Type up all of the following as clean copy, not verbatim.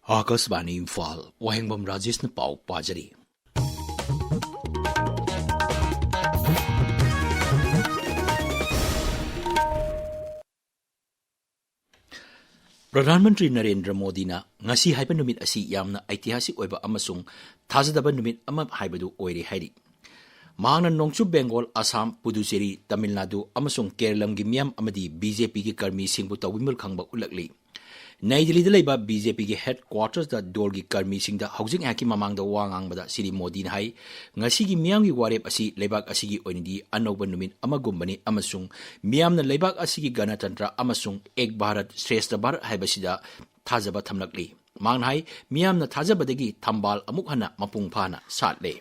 Akasvani Imphal Wahengbam Rajesh na pau pajari. Pradhan Mantri Narendra Modi na ngasi haiba numit asi yamna aitihasik oiba amasung thajadaba numit ama haibadu oire hairi. Mahangna Nongchu Bengal, Assam, Puducherry, Tamil Nadu, amasung Kerala gi miyam amadi BJP gi karmi singbu tawimul khangba ulakli. Nai Delhi laiba BJP gi headquarters da dol gi karmi singda housing haki mamang da wangang bada Siri Modi na hai ngasi gi miyam gi warep asi laibak asi gi oinidi anoba numit amagumbani amasung miyam na laibak asi gi ganatantra amasung Ek Bharat Shrestha Bharat haibasida thajaba thamlakli. Mang hai miyam na thajabadagi thambal amuk hana mapung phana satle.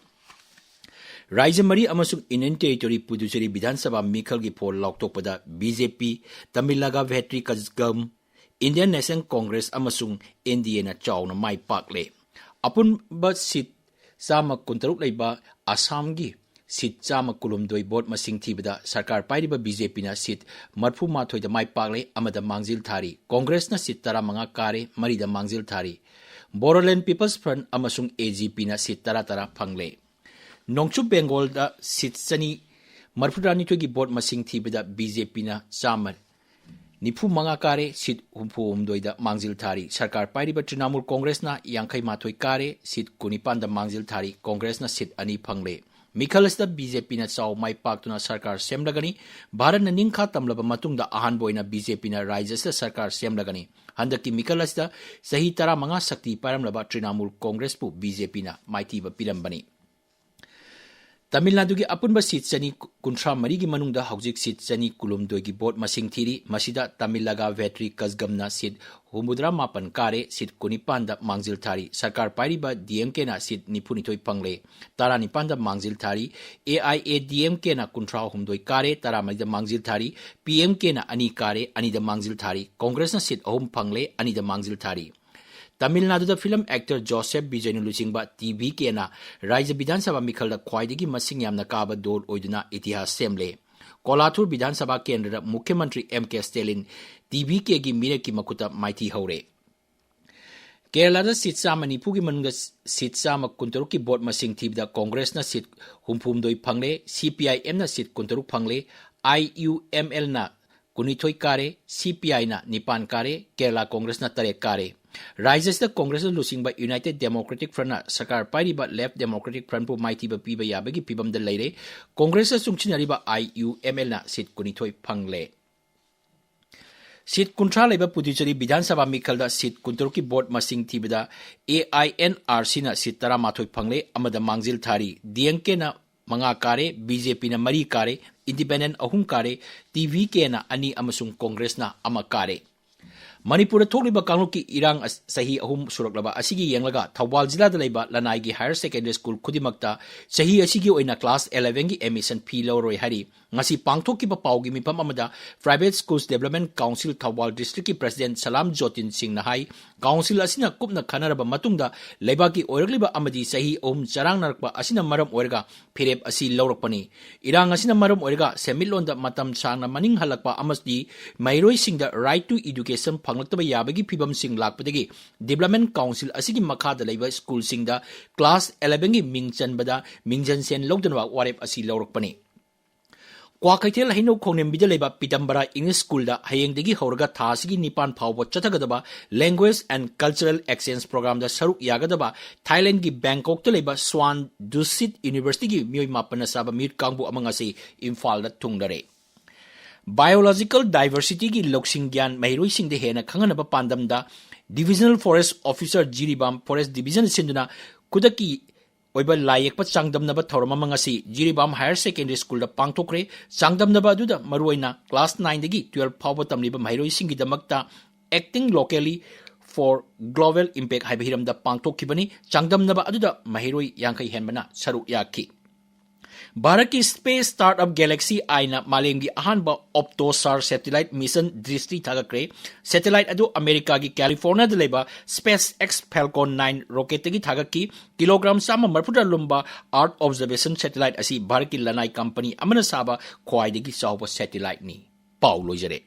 Raja Mari amasung Indian Territory Puducherry Vidhan Sabha Mikhal gi poll lauktopada BJP, Tamil Naga Vetri Kazgam, Indian National Congress amasung NDA na chawna mai pakle. Apun ba sit sama kuntaruk laiba Assam gi sit sama kulumdoi bot masing thibada sarkar pairiba BJP na sit marfu mathoi da mai pakle amada mangzil thari. Congress na sit tara manga kare mari da mangzil thari. Bodoland People's Front amasung AGP na sit tara phangle. Nongchu Bengal da sit sani marfudani to gi bot masing thibada BJP na samar nipu manga kare sit humpu umdoida mangzil thari sarkar pairiba Trinamool Congress na yankai mathoi kare sit kunipan da mangzil thari Congress na sit ani phangle. Mikhalas da BJP na chaw mai paktuna sarkar semlagani Bharat na ningkha tamlaba matung da ahan boina BJP na rajas da sarkar semlagani handaki Mikhalas da sahi tara manga sakti paramlaba Trinamool Congress pu BJP na maiti ba pirambani. Tamil Nadu gi apun ba sit sani kuntra mari gi manung da haujik sit sani kulum doi gi bot masing thiri masida Tamil Naga Vetri Kazgam na sit humudra mapan kare sit kunipan da mangzil thari sarkar pairiba DMK na sit nipunitoi pangle tara nipan da mangzil thari AIA DMK na kuntra humdoi kare tara mai da mangzil thari PMK na ani kare ani da mangzil thari Congress na sit ahum pangle ani da mangzil thari. Tamil Nadu da film actor Joseph Bijaynu Luchingba TV ke na Raja Vidhan Sabha Mikhal da khwaidagi masing yamna kaba dol oiduna itihas semle. Kolathur Vidhan Sabha Kendra da Mukhyamantri MK Stalin TV ke gi mire ki makuta maiti haure. Kerala da sit sama nipu gi manung da sit sama kuntaruk ki bot masing thib da Congress na sit humpum doi phangle, CPIM na sit kuntaruk phangle, IUML na kunithoi kare, CPI na nipan kare, Kerala Congress na tare kare. Rises the Congress of losing by United Democratic Front Sakar Party but Left Democratic Front pu mighty ba piba yabagi pibam de lere Congress sungchinari ba IUML na sit kunithoi phangle. Sit kuntra leba Puducherry Vidhan Sabha Mikhal da sit kunturuki board masing thibada AINRC na sit tara mathoi phangle amada mangzil thari DNK na manga kare BJP na mari kare Independent ahum kare TVK na ani amasung Congress na ama kare. Manipur thokliba kangluki irang sahi ahum suraklaba asigi yenglaga Thawal jila da laiba Lanai gi higher secondary school khudimakta sahi asigi oina class 11 gi admission fee loroi hari ngasi pangthokki ba pawgi mipam amada Private Schools Development Council Thawal District ki President Salam Jotin Singh na hai council asina kupna khanaraba matungda laiba ki oirakliba amadi sahi ahum charang narakba asina maram oirga phirep asi lawrakpani irang asina maram oirga semilon da matam sangna maning halakpa amasdi mairoi singda right to education phanglakta yabagi phibam sing lakpadagi Development Council asigi makhada laiba school singda class 11 gi mingchan bada mingjan sen logdanwa warep asi lawrakpani. Kwa Kaitel Hino Konem Bidaleba Pitambara English School da Hayengdegi Horga Tasigi Nipan Pawbo Chatagadaba Language and Cultural Exchange Program da Saruk Yagadaba Thailand gi Bangkok Teleba Swan Dusit University gi Myoy Mapana Saba Mir Kangbu amangasi Imphal da Tungdare. Biological Diversity gi Loksingyan Mahiroi Singde Hena Kanganaba Pandam da Divisional Forest Officer Jiribam Forest Division Sinduna Kudaki Oiba layekpa changdamnaba thorama mangasi Jiribam Higher Secondary School da pangthokre changdamnaba aduda maruaina class 9 dagi 12 phawba tamliba mairoi singi damakta acting locally for global impact haiba hiram da pangthokkibani changdamnaba aduda mairoi yankai henbana saruk yakhi. Bharat ki space startup Galaxy aina malemgi ahanba Optosar satellite mission Drishti thagakre satellite adu America gi California da leba SpaceX Falcon 9 rocket gi thagaki kilogram sama marfuta lumba Earth observation satellite asi Bharat ki Lanai company amana saba khwaidagi chawba satellite ni Paulo jare.